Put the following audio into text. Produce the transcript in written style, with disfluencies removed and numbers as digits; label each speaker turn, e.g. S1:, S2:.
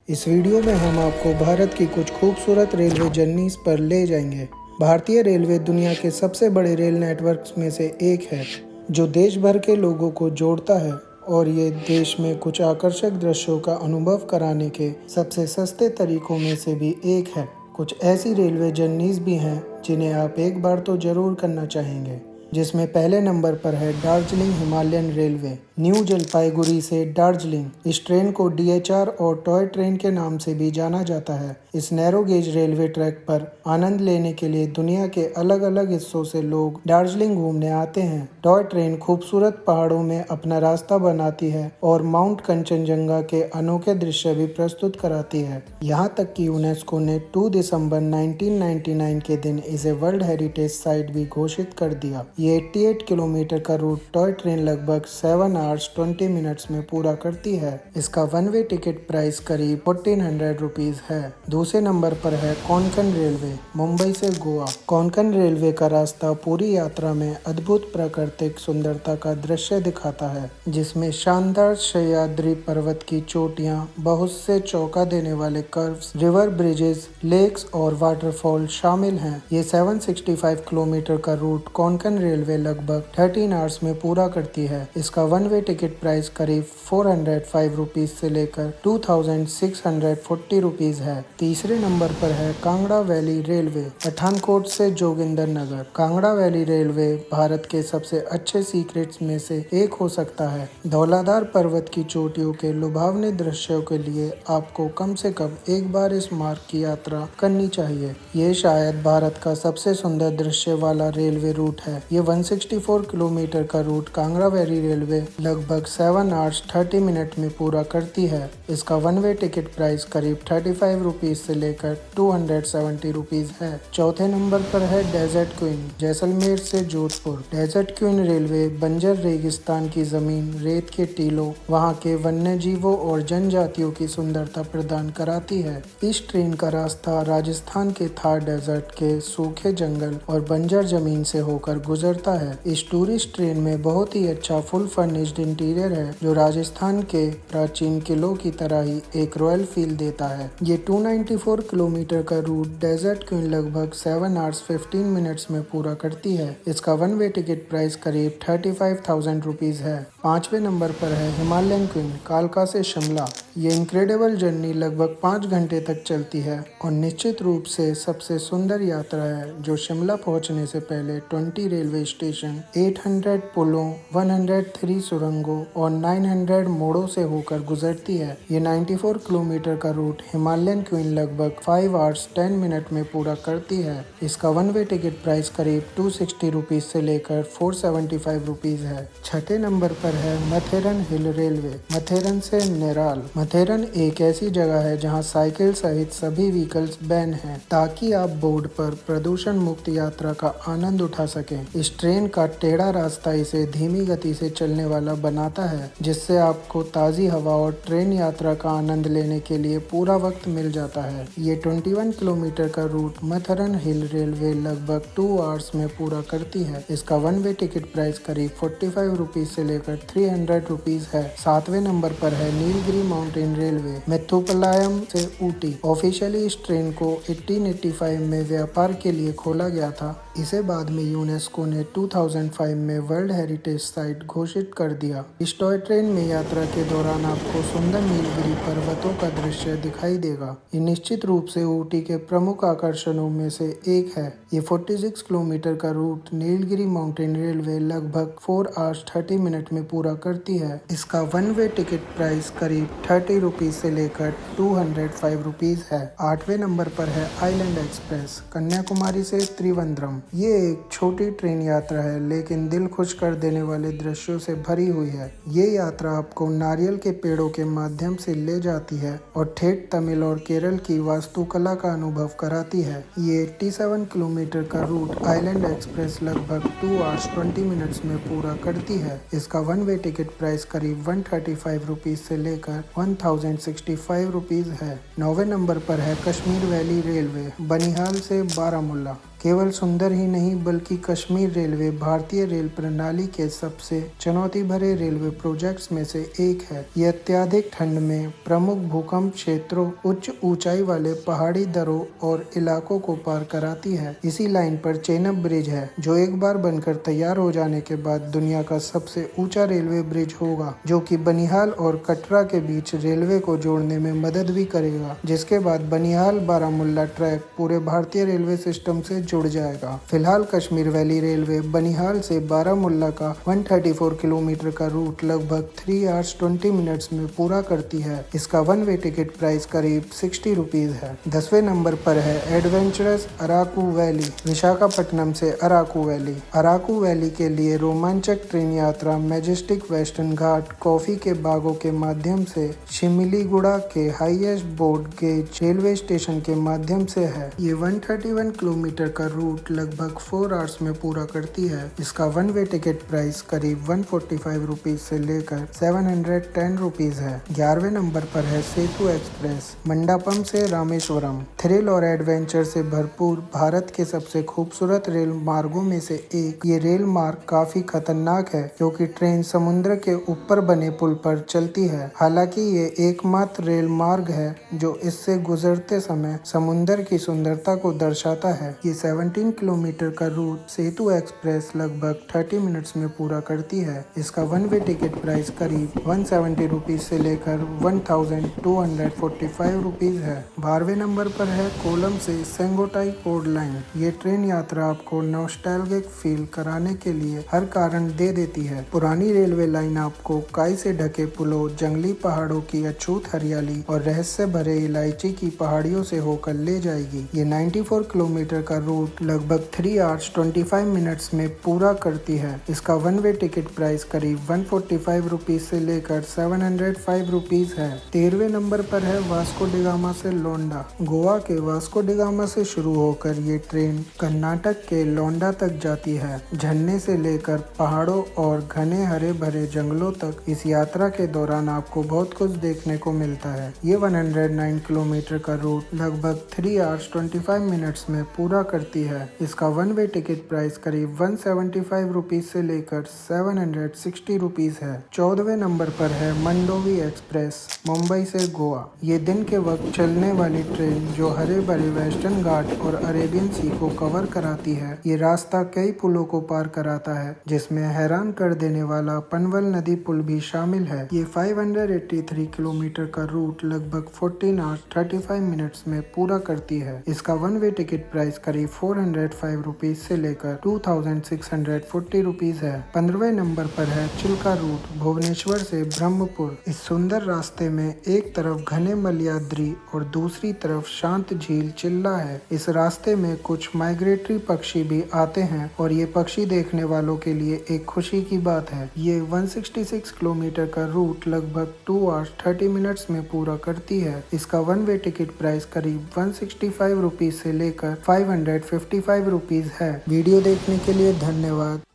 S1: इस वीडियो में हम आपको भारत की कुछ खूबसूरत रेलवे जर्नीज पर ले जाएंगे। भारतीय रेलवे दुनिया के सबसे बड़े रेल नेटवर्क्स में से एक है, जो देश भर के लोगों को जोड़ता है और ये देश में कुछ आकर्षक दृश्यों का अनुभव कराने के सबसे सस्ते तरीकों में से भी एक है। कुछ ऐसी रेलवे जर्नीज भी हैं जिन्हें आप एक बार तो जरूर करना चाहेंगे, जिसमें पहले नंबर पर है Darjeeling Himalayan railway. New Jalpaiguri से दार्जिलिंग। इस ट्रेन को DHR और टॉय ट्रेन के नाम से भी जाना जाता है। इस नैरो गेज रेलवे ट्रैक पर आनंद लेने के लिए दुनिया के अलग अलग हिस्सों से लोग दार्जिलिंग घूमने आते हैं। टॉय ट्रेन खूबसूरत पहाड़ों में अपना रास्ता बनाती है और माउंट कंचनजंगा के अनोखे दृश्य भी प्रस्तुत कराती है। यहाँ तक कि यूनेस्को ने 2 दिसंबर 1999 के दिन इसे वर्ल्ड हेरिटेज साइट भी घोषित कर दिया। ये 88 किलोमीटर का रूट टॉय ट्रेन लगभग 7 आवर्स 20 मिनट्स में पूरा करती है। इसका वन वे टिकट प्राइस करीब 1400 रुपीज है। दूसरे नंबर पर है कोंकण रेलवे, मुंबई से गोवा। कोंकण रेलवे का रास्ता पूरी यात्रा में अद्भुत प्राकृतिक सुंदरता का दृश्य दिखाता है, जिसमें शानदार सह्याद्री पर्वत की चोटियां, बहुत से चौंका देने वाले कर्व्स, रिवर ब्रिजेस, लेक्स और वाटरफॉल शामिल हैं। ये 765 किलोमीटर का रूट कोंकण रेलवे लगभग 13 आवर्स में पूरा करती है। इसका वन वे टिकट प्राइस करीब 405 रुपीज से लेकर 2640 रुपीज है। तीसरे नंबर पर है कांगड़ा वैली रेलवे, पठानकोट से जोगिंदरनगर। कांगड़ा वैली रेलवे भारत के सबसे अच्छे सीक्रेट्स में से एक हो सकता है। धौलाधार पर्वत की चोटियों के लुभावने दृश्यों के लिए आपको कम से कम एक बार इस मार्ग की यात्रा करनी चाहिए। ये शायद भारत का सबसे सुंदर दृश्य वाला रेलवे रूट है। ये 164 किलोमीटर का रूट कांगड़ा वैली रेलवे लगभग 7 आवर्स 30 मिनट में पूरा करती है। इसका वन वे टिकट प्राइस करीब 35 रुपीज से लेकर 270 रुपीज है। चौथे नंबर पर है डेजर्ट क्वीन, जैसलमेर से जोधपुर। डेजर्ट क्वीन रेलवे बंजर रेगिस्तान की जमीन, रेत के टीलों, वहां के वन्य जीवों और जनजातियों की सुंदरता प्रदान कराती है। इस ट्रेन का रास्ता राजस्थान के थार डेजर्ट के सूखे जंगल और बंजर जमीन से होकर गुजरता है। इस टूरिस्ट ट्रेन में बहुत ही अच्छा फुल फर्निश्ड इंटीरियर है, जो राजस्थान के प्राचीन किलों की तरह ही एक रॉयल फील देता है। ये 294 किलोमीटर का रूट डेजर्ट क्वीन लगभग 7 आवर्स 15 मिनट्स में पूरा करती है। इसका वन वे टिकट प्राइस करीब 35,000 रुपीज है। पांचवें नंबर पर है हिमालयन क्वीन, कालका से शिमला। ये इनक्रेडिबल जर्नी लगभग 5 घंटे तक चलती है और निश्चित रूप से सबसे सुंदर यात्रा है, जो शिमला पहुंचने से पहले 20 रेलवे स्टेशन, 800 पुलों, 103 सुरंगों और 900 मोड़ों से होकर गुजरती है। ये 94 किलोमीटर का रूट हिमालयन क्वीन लगभग 5 आवर्स 10 मिनट में पूरा करती है। इसका वन वे टिकट प्राइस करीब 260 रुपीज से लेकर 475 रुपीज है। छठे नंबर पर है मथेरन हिल रेलवे, मथेरन से नेराल। मथेरन एक ऐसी जगह है जहां साइकिल सहित सभी व्हीकल्स बैन हैं, ताकि आप बोर्ड पर प्रदूषण मुक्त यात्रा का आनंद उठा सकें। इस ट्रेन का टेढ़ा रास्ता इसे धीमी गति से चलने वाला बनाता है, जिससे आपको ताज़ी हवा और ट्रेन यात्रा का आनंद लेने के लिए पूरा वक्त मिल जाता है। ये 21 किलोमीटर का रूट मथेरन हिल रेलवे लगभग 2 आवर्स में पूरा करती है। इसका वन वे टिकट प्राइस करीब 45 रुपीज से लेकर 300 रुपीज है। सातवें नंबर पर है नीलगिरी माउंटेन रेलवे, मेथुपलायम से ऊटी। ऑफिशियली इस ट्रेन को 1885 में व्यापार के लिए खोला गया था। इसे बाद में यूनेस्को ने 2005 में वर्ल्ड हेरिटेज साइट घोषित कर दिया। इस टॉय ट्रेन में यात्रा के दौरान आपको सुंदर नीलगिरी पर्वतों का दृश्य दिखाई देगा। ये निश्चित रूप से ऊटी के प्रमुख आकर्षणों में से एक है। ये 46 किलोमीटर का रूट नीलगिरी माउंटेन रेलवे लगभग 4 आवर्स 30 मिनट में पूरा करती है। इसका वन वे टिकट प्राइस करीब 30 रुपीज से लेकर 205 रुपीज है। आठवें नंबर पर है आइलैंड एक्सप्रेस, कन्याकुमारी से त्रिवेंद्रम। ये एक छोटी ट्रेन यात्रा है, लेकिन दिल खुश कर देने वाले दृश्यों से भरी हुई है। ये यात्रा आपको नारियल के पेड़ों के माध्यम से ले जाती है और ठेठ तमिल और केरल की वास्तुकला का अनुभव कराती है। ये 87 किलोमीटर का रूट आइलैंड एक्सप्रेस लगभग 2 आवर्स 20 मिनट्स में पूरा करती है। इसका वन वे टिकट प्राइस करीब 135 रुपीज से लेकर 1065 रुपीज है। 9वें नंबर पर है कश्मीर वैली रेलवे, बनिहाल से बारामुल्ला। केवल सुंदर ही नहीं बल्कि कश्मीर रेलवे भारतीय रेल प्रणाली के सबसे चुनौती भरे रेलवे प्रोजेक्ट्स में से एक है। ये अत्यधिक ठंड में प्रमुख भूकंप क्षेत्रों, उच्च ऊंचाई वाले पहाड़ी दर्रों और इलाकों को पार कराती है। इसी लाइन पर चेनब ब्रिज है, जो एक बार बनकर तैयार हो जाने के बाद दुनिया का सबसे ऊंचा रेलवे ब्रिज होगा, जो कि बनिहाल और कटरा के बीच रेलवे को जोड़ने में मदद भी करेगा। जिसके बाद बनिहाल बारामुल्ला ट्रैक पूरे भारतीय रेलवे सिस्टम से जुड़ जाएगा। फिलहाल कश्मीर वैली रेलवे बनिहाल से बारामुल्ला का 134 किलोमीटर का रूट लगभग 3 आवर्स 20 मिनट्स में पूरा करती है। इसका वन वे टिकट प्राइस करीब 60 रुपीज है। 10वें नंबर पर है एडवेंचरस अराकू वैली, विशाखापट्टनम से अराकू वैली। अराकू वैली के लिए रोमांचक ट्रेन यात्रा मेजेस्टिक वेस्टर्न घाट, कॉफी के बागों के माध्यम से शिमिलीगुड़ा के highest board gauge railway station के माध्यम से है। ये 131 किलोमीटर का रूट लगभग 4 आवर्स में पूरा करती है। इसका वन वे टिकट प्राइस करीब 145 रुपीज से लेकर 710 रुपीज है। 11वें नंबर पर है सेतु एक्सप्रेस, मंडापम से रामेश्वरम। थ्रिल और एडवेंचर से भरपूर भारत के सबसे खूबसूरत रेल मार्गों में से एक ये रेल मार्ग काफी खतरनाक है, क्योंकि ट्रेन समुद्र के ऊपर बने पुल पर चलती है। हालांकि ये एकमात्र रेल मार्ग है जो इससे गुजरते समय समुद्र की सुंदरता को दर्शाता है। ये 17 किलोमीटर का रूट सेतु एक्सप्रेस लगभग 30 मिनट्स में पूरा करती है। इसका वन वे टिकट प्राइस करीब 170 रुपीज से लेकर 1245 रुपीज है। 12वें नंबर पर है कोलम से सेंगोटाई कोड लाइन। ये ट्रेन यात्रा आपको नॉस्टैल्जिक फील कराने के लिए हर कारण दे देती है। पुरानी रेलवे लाइन आपको काई से ढके पुलों, जंगली पहाड़ों की अछूत हरियाली और रहस्य भरे इलायची की पहाड़ियों से होकर ले जाएगी। ये 94 किलोमीटर का रूट लगभग 3 आवर्स 25 मिनट्स में पूरा करती है। इसका वन वे टिकट प्राइस करीब 145 रुपीज से लेकर 705 रुपीज है। 13वें नंबर पर है वास्को डिगामा से लोंडा। गोवा के वास्को डिगामा से शुरू होकर ये ट्रेन कर्नाटक के लोंडा तक जाती है। झरने से लेकर पहाड़ों और घने हरे भरे जंगलों तक इस यात्रा के दौरान आपको बहुत कुछ देखने को मिलता है। ये 109 किलोमीटर का रूट लगभग 3 आवर्स 25 मिनट्स में पूरा करती है। इसका वन वे टिकट प्राइस करीब 175 रुपीज से लेकर 760 रुपीज है। 14वें नंबर पर है मंडोवी एक्सप्रेस, मुंबई से गोवा। ये दिन के वक्त चलने वाली ट्रेन जो हरे भरे वेस्टर्न घाट और अरेबियन सी को कवर कराती है। ये रास्ता कई पुलों को पार कराता है, जिसमें हैरान कर देने वाला पनवल नदी पुल भी शामिल है। ये 583 किलोमीटर का रूट लगभग 14 आवर्स 35 मिनट्स में पूरा करती है। इसका वन वे टिकट प्राइस करीब 405 रुपीज से लेकर 2640 रुपीज है। 15वें नंबर पर है चिल्का रूट, भुवनेश्वर से ब्रह्मपुर। इस सुंदर रास्ते में एक तरफ घने मलयाद्री और दूसरी तरफ शांत झील चिल्ला है। इस रास्ते में कुछ माइग्रेटरी पक्षी भी आते हैं और ये पक्षी देखने वालों के लिए एक खुशी की बात है। ये 166 किलोमीटर का रूट लगभग 2 आवर्स 30 मिनट्स में पूरा करती है। इसका वन वे टिकट प्राइस करीब 165 रुपीज से लेकर 555 रुपीज है। वीडियो देखने के लिए धन्यवाद।